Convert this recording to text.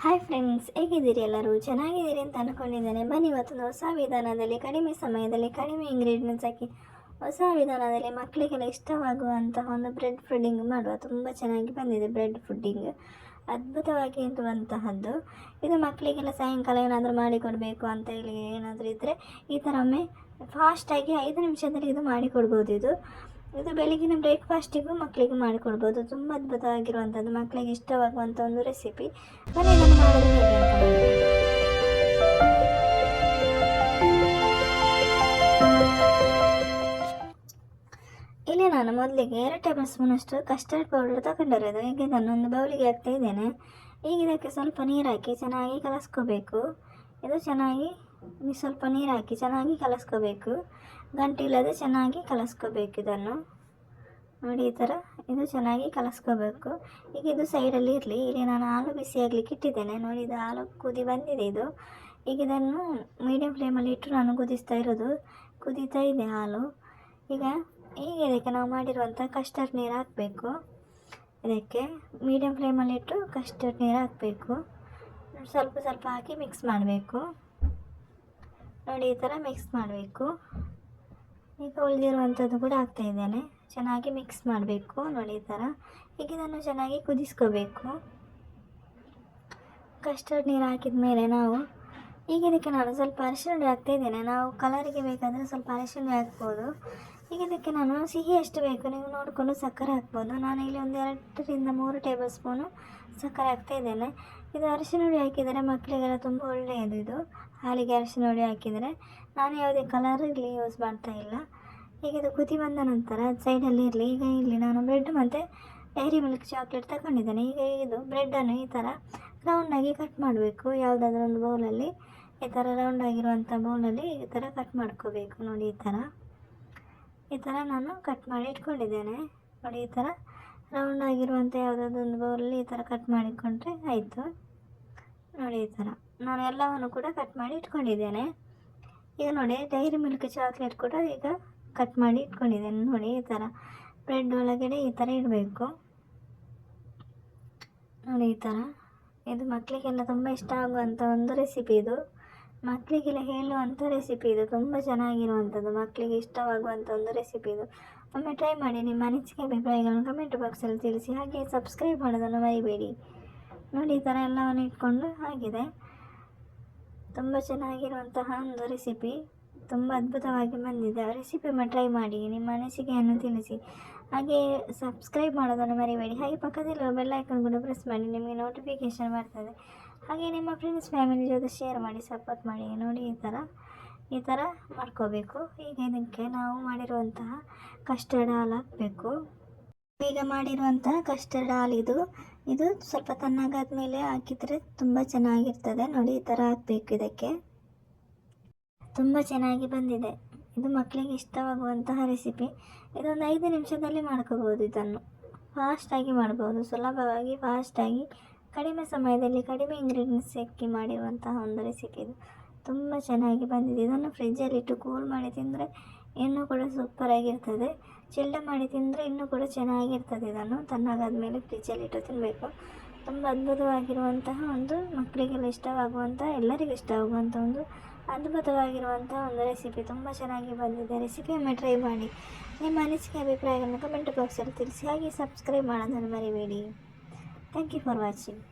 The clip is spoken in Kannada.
ಹಾಯ್ ಫ್ರೆಂಡ್ಸ್, ಹೇಗಿದ್ದೀರಿ? ಎಲ್ಲರೂ ಚೆನ್ನಾಗಿದ್ದೀರಿ ಅಂತ ಅಂದ್ಕೊಂಡಿದ್ದೇನೆ. ಬನ್ನಿ, ಇವತ್ತೊಂದು ಹೊಸ ವಿಧಾನದಲ್ಲಿ ಕಡಿಮೆ ಸಮಯದಲ್ಲಿ ಕಡಿಮೆ ಇಂಗ್ರೀಡಿಯೆಂಟ್ಸ್ ಹಾಕಿ ಹೊಸ ವಿಧಾನದಲ್ಲಿ ಮಕ್ಕಳಿಗೆಲ್ಲ ಇಷ್ಟವಾಗುವಂತಹ ಒಂದು ಬ್ರೆಡ್ ಫುಡ್ಡಿಂಗ್ ಮಾಡುವ. ತುಂಬ ಚೆನ್ನಾಗಿ ಬಂದಿದೆ ಬ್ರೆಡ್ ಫುಡ್ಡಿಂಗ್, ಅದ್ಭುತವಾಗಿ ಇರುವಂತಹದ್ದು. ಇದು ಮಕ್ಕಳಿಗೆಲ್ಲ ಸಾಯಂಕಾಲ ಏನಾದರೂ ಮಾಡಿಕೊಡಬೇಕು ಅಂತ ಹೇಳಿ ಏನಾದರೂ ಇದ್ದರೆ ಈ ಥರ ಒಮ್ಮೆ ಫಾಸ್ಟಾಗಿ 5 ನಿಮಿಷದಲ್ಲಿ ಇದು ಮಾಡಿಕೊಡ್ಬೋದು. ಇದು ಬೆಳಗಿನ ಬ್ರೇಕ್ಫಾಸ್ಟಿಗೂ ಮಕ್ಕಳಿಗೆ ಮಾಡಿಕೊಡ್ಬೋದು. ತುಂಬ ಅದ್ಭುತವಾಗಿರುವಂಥದ್ದು, ಮಕ್ಕಳಿಗೆ ಇಷ್ಟವಾಗುವಂಥ ಒಂದು ರೆಸಿಪಿ. ಬನ್ನಿ ಇದನ್ನು ಮಾಡೋದು ಹೇಗೆ ಅಂತ ನೋಡಿ. ಇಲ್ಲಿ ನಾನು ಮೊದಲಿಗೆ 2 ಟೇಬಲ್ ಸ್ಪೂನಷ್ಟು ಕಸ್ಟರ್ಡ್ ಪೌಡರ್ ತಗೊಂಡಿರೋದು. ಈಗ ಇದನ್ನು ಒಂದು ಬೌಲಿಗೆ ಹಾಕ್ತಾ ಇದ್ದೇನೆ. ಈಗ ಇದಕ್ಕೆ ಸ್ವಲ್ಪ ನೀರು ಹಾಕಿ ಚೆನ್ನಾಗಿ ಕಲಸ್ಕೋಬೇಕು. ಇದು ಚೆನ್ನಾಗಿ ಸ್ವಲ್ಪ ನೀರು ಹಾಕಿ ಚೆನ್ನಾಗಿ ಕಲಸ್ಕೋಬೇಕು. ಗಂಟೆ ಇಲ್ಲದೆ ಚೆನ್ನಾಗಿ ಕಲಸ್ಕೋಬೇಕು. ಇದನ್ನು ನೋಡಿ, ಈ ಥರ ಇದು ಚೆನ್ನಾಗಿ ಕಲಸ್ಕೋಬೇಕು. ಈಗ ಇದು ಸೈಡಲ್ಲಿ ಇರಲಿ. ಇಲ್ಲಿ ನಾನು ಹಾಲು ಬಿಸಿ ಆಗಲಿಕ್ಕೆ ಇಟ್ಟಿದ್ದೇನೆ. ನೋಡಿ, ಇದು ಹಾಲು ಕುದಿ ಬಂದಿದೆ. ಈಗ ಇದನ್ನು ಮೀಡಿಯಮ್ ಫ್ಲೇಮಲ್ಲಿ ಇಟ್ಟು ನಾನು ಕುದಿಸ್ತಾ ಇರೋದು. ಕುದೀತಾ ಇದೆ ಹಾಲು. ಈಗ ಇದಕ್ಕೆ ನಾವು ಮಾಡಿರುವಂಥ ಕಸ್ಟರ್ಡ್ ನೀರು ಹಾಕಬೇಕು. ಇದಕ್ಕೆ ಮೀಡಿಯಮ್ ಫ್ಲೇಮಲ್ಲಿ ಇಟ್ಟು ಕಸ್ಟರ್ಡ್ ನೀರು ಹಾಕಬೇಕು. ಸ್ವಲ್ಪ ಸ್ವಲ್ಪ ಹಾಕಿ ಮಿಕ್ಸ್ ಮಾಡಬೇಕು. ನೋಡಿ, ಈ ಥರ ಮಿಕ್ಸ್ ಮಾಡಬೇಕು. ಈಗ ಉಳಿದಿರುವಂಥದ್ದು ಕೂಡ ಹಾಕ್ತಾ ಇದ್ದೇನೆ. ಚೆನ್ನಾಗಿ ಮಿಕ್ಸ್ ಮಾಡಬೇಕು. ನೋಡಿ, ಈ ಥರ. ಈಗ ಇದನ್ನು ಚೆನ್ನಾಗಿ ಕುದಿಸ್ಕೋಬೇಕು. ಕಸ್ಟರ್ಡ್ ನೀರು ಹಾಕಿದ ಮೇಲೆ ಈಗ ಇದಕ್ಕೆ ನಾನು ಸ್ವಲ್ಪ ಅರಿಶಿನ ಹುಡಿ ಹಾಕ್ತಾ ಇದ್ದೇನೆ. ನಾವು ಕಲರಿಗೆ ಬೇಕಾದರೆ ಸ್ವಲ್ಪ ಅರಿಶಿನ ಹುಡಿ ಹಾಕ್ಬೋದು. ಈಗ ಇದಕ್ಕೆ ನಾನು ಸಿಹಿ ಎಷ್ಟು ಬೇಕು ನೀವು ನೋಡಿಕೊಂಡು ಸಕ್ಕರೆ ಹಾಕ್ಬೋದು. ನಾನು ಇಲ್ಲಿ ಒಂದು 2 ರಿಂದ 3 ಟೇಬಲ್ ಸ್ಪೂನು ಸಕ್ಕರೆ ಹಾಕ್ತಾ ಇದ್ದೇನೆ. ಇದು ಅರಿಶಿನ ಹುಡಿ ಹಾಕಿದರೆ ಮಕ್ಕಳಿಗೆಲ್ಲ ತುಂಬ ಒಳ್ಳೆಯದು. ಇದು ಹಾಲಿಗೆ ಅರಿಶಿನ ಹುಡಿ ಹಾಕಿದರೆ ನಾನು ಯಾವುದೇ ಕಲರ್ ಇಲ್ಲಿ ಯೂಸ್ ಮಾಡ್ತಾ ಇಲ್ಲ. ಈಗ ಇದು ಕುದಿ ಬಂದ ನಂತರ ಸೈಡಲ್ಲಿ ಇರಲಿ. ಈಗ ಇಲ್ಲಿ ನಾನು ಬ್ರೆಡ್ ಮತ್ತು ಡೈರಿ ಮಿಲ್ಕ್ ಚಾಕ್ಲೇಟ್ ತಗೊಂಡಿದ್ದೇನೆ. ಈಗ ಇದು ಬ್ರೆಡ್ಡನ್ನು ಈ ಥರ ರೌಂಡಾಗಿ ಕಟ್ ಮಾಡಬೇಕು. ಯಾವುದಾದ್ರೂ ಒಂದು ಬೌಲಲ್ಲಿ ಈ ಥರ ರೌಂಡ್ ಆಗಿರುವಂಥ ಬೌಲಲ್ಲಿ ಈ ಥರ ಕಟ್ ಮಾಡ್ಕೋಬೇಕು. ನೋಡಿ, ಈ ಥರ ನಾನು ಕಟ್ ಮಾಡಿ ಇಟ್ಕೊಂಡಿದ್ದೇನೆ. ನೋಡಿ, ಈ ಥರ ರೌಂಡ್ ಆಗಿರುವಂಥ ಯಾವುದಾದ್ರೂ ಒಂದು ಬೌಲಲ್ಲಿ ಈ ಥರ ಕಟ್ ಮಾಡಿಕೊಂಡ್ರೆ ಆಯಿತು. ನೋಡಿ, ಈ ಥರ ನಾನು ಎಲ್ಲವನ್ನು ಕೂಡ ಕಟ್ ಮಾಡಿ ಇಟ್ಕೊಂಡಿದ್ದೇನೆ. ಈಗ ನೋಡಿ, ಡೈರಿ ಮಿಲ್ಕ್ ಚಾಕ್ಲೇಟ್ ಕೂಡ ಈಗ ಕಟ್ ಮಾಡಿ ಇಟ್ಕೊಂಡಿದ್ದೇನೆ. ನೋಡಿ, ಈ ಥರ ಬ್ರೆಡ್ ಒಳಗಡೆ ಈ ಥರ ಇಡಬೇಕು. ನೋಡಿ, ಈ ಥರ. ಇದು ಮಕ್ಕಳಿಗೆಲ್ಲ ತುಂಬ ಇಷ್ಟ ಆಗುವಂಥ ಒಂದು ರೆಸಿಪಿ. ಇದು ಮಕ್ಕಳಿಗೆಲ್ಲ ಹೇಳುವಂಥ ರೆಸಿಪಿ. ಇದು ತುಂಬ ಚೆನ್ನಾಗಿರುವಂಥದ್ದು, ಮಕ್ಕಳಿಗೆ ಇಷ್ಟವಾಗುವಂಥ ಒಂದು ರೆಸಿಪಿ. ಇದು ಒಮ್ಮೆ ಟ್ರೈ ಮಾಡಿ. ನಿಮ್ಮ ಅನಿಸಿಕೆ ಅಭಿಪ್ರಾಯಗಳನ್ನು ಕಮೆಂಟ್ ಬಾಕ್ಸಲ್ಲಿ ತಿಳಿಸಿ. ಹಾಗೆ ಸಬ್ಸ್ಕ್ರೈಬ್ ಮಾಡೋದನ್ನು ಮರಿಬೇಡಿ. ನೋಡಿ, ಈ ಥರ ಎಲ್ಲವನ್ನು ಇಟ್ಕೊಂಡು ಆಗಿದೆ. ತುಂಬ ಚೆನ್ನಾಗಿರುವಂತಹ ಒಂದು ರೆಸಿಪಿ, ತುಂಬ ಅದ್ಭುತವಾಗಿ ಬಂದಿದೆ. ರೆಸಿಪಿ ಒಮ್ಮೆ ಟ್ರೈ ಮಾಡಿ, ನಿಮ್ಮ ಅನಿಸಿಕೆಯನ್ನು ತಿಳಿಸಿ. ಹಾಗೆ ಸಬ್ಸ್ಕ್ರೈಬ್ ಮಾಡೋದನ್ನು ಮರಿಬೇಡಿ. ಹಾಗೆ ಪಕ್ಕದಲ್ಲಿರುವ ಬೆಲ್ ಐಕಾನ್ ಕೂಡ ಪ್ರೆಸ್ ಮಾಡಿ, ನಿಮಗೆ ನೋಟಿಫಿಕೇಷನ್ ಬರ್ತದೆ. ಹಾಗೆ ನಿಮ್ಮ ಫ್ರೆಂಡ್ಸ್ ಫ್ಯಾಮಿಲಿ ಜೊತೆ ಶೇರ್ ಮಾಡಿ, ಸಪೋರ್ಟ್ ಮಾಡಿ. ನೋಡಿ, ಈ ಥರ ಮಾಡ್ಕೋಬೇಕು. ಈಗ ಇದಕ್ಕೆ ನಾವು ಮಾಡಿರುವಂತಹ ಕಸ್ಟರ್ಡ್ ಹಾಲು ಹಾಕಬೇಕು. ಈಗ ಮಾಡಿರುವಂತಹ ಕಸ್ಟರ್ಡ್ ಹಾಲು ಇದು ಸ್ವಲ್ಪ ತಣ್ಣಗಾದ ಮೇಲೆ ಹಾಕಿದರೆ ತುಂಬ ಚೆನ್ನಾಗಿರ್ತದೆ. ನೋಡಿ, ಈ ಥರ ಹಾಕಬೇಕು. ಇದಕ್ಕೆ ತುಂಬ ಚೆನ್ನಾಗಿ ಬಂದಿದೆ. ಇದು ಮಕ್ಕಳಿಗೆ ಇಷ್ಟವಾಗುವಂತಹ ರೆಸಿಪಿ. ಇದೊಂದು 5 ನಿಮಿಷದಲ್ಲಿ ಮಾಡ್ಕೋಬೋದು. ಇದನ್ನು ಫಾಸ್ಟಾಗಿ ಮಾಡ್ಬೋದು, ಸುಲಭವಾಗಿ ಫಾಸ್ಟಾಗಿ ಕಡಿಮೆ ಸಮಯದಲ್ಲಿ ಕಡಿಮೆ ಇಂಗ್ರೀಡಿಯೆಂಟ್ಸ್ ಹಾಕಿ ಮಾಡಿರುವಂತಹ ಒಂದು ರೆಸಿಪಿ. ಇದು ತುಂಬ ಚೆನ್ನಾಗಿ ಬಂದಿದೆ. ಇದನ್ನು ಫ್ರಿಜ್ಜಲ್ಲಿಟ್ಟು ಕೂಲ್ ಮಾಡಿ ತಿಂದರೆ ಇನ್ನೂ ಕೂಡ ಸೂಪರಾಗಿರ್ತದೆ. ಚಿಲ್ಡ್ ಮಾಡಿ ತಿಂದರೆ ಇನ್ನೂ ಕೂಡ ಚೆನ್ನಾಗಿರ್ತದೆ. ಇದನ್ನು ತಣ್ಣಗಾದ ಮೇಲೆ ಫ್ರಿಜ್ಜಲ್ಲಿಟ್ಟು ತಿನ್ನಬೇಕು. ತುಂಬ ಅದ್ಭುತವಾಗಿರುವಂತಹ ಒಂದು, ಮಕ್ಕಳಿಗೆಲ್ಲ ಇಷ್ಟವಾಗುವಂಥ, ಎಲ್ಲರಿಗೂ ಇಷ್ಟವಾಗುವಂಥ ಒಂದು ಅದ್ಭುತವಾಗಿರುವಂಥ ಒಂದು ರೆಸಿಪಿ. ತುಂಬ ಚೆನ್ನಾಗಿ ಬಂದಿದೆ. ರೆಸಿಪಿಯೊಮ್ಮೆ ಟ್ರೈ ಮಾಡಿ. ನಿಮ್ಮ ಅನಿಸಿಕೆ ಅಭಿಪ್ರಾಯಗಳನ್ನು ಕಮೆಂಟ್ ಬಾಕ್ಸಲ್ಲಿ ತಿಳಿಸಿ. ಹಾಗೆ ಸಬ್ಸ್ಕ್ರೈಬ್ ಮಾಡೋದನ್ನು ಮರಿಬೇಡಿ. Thank you for watching.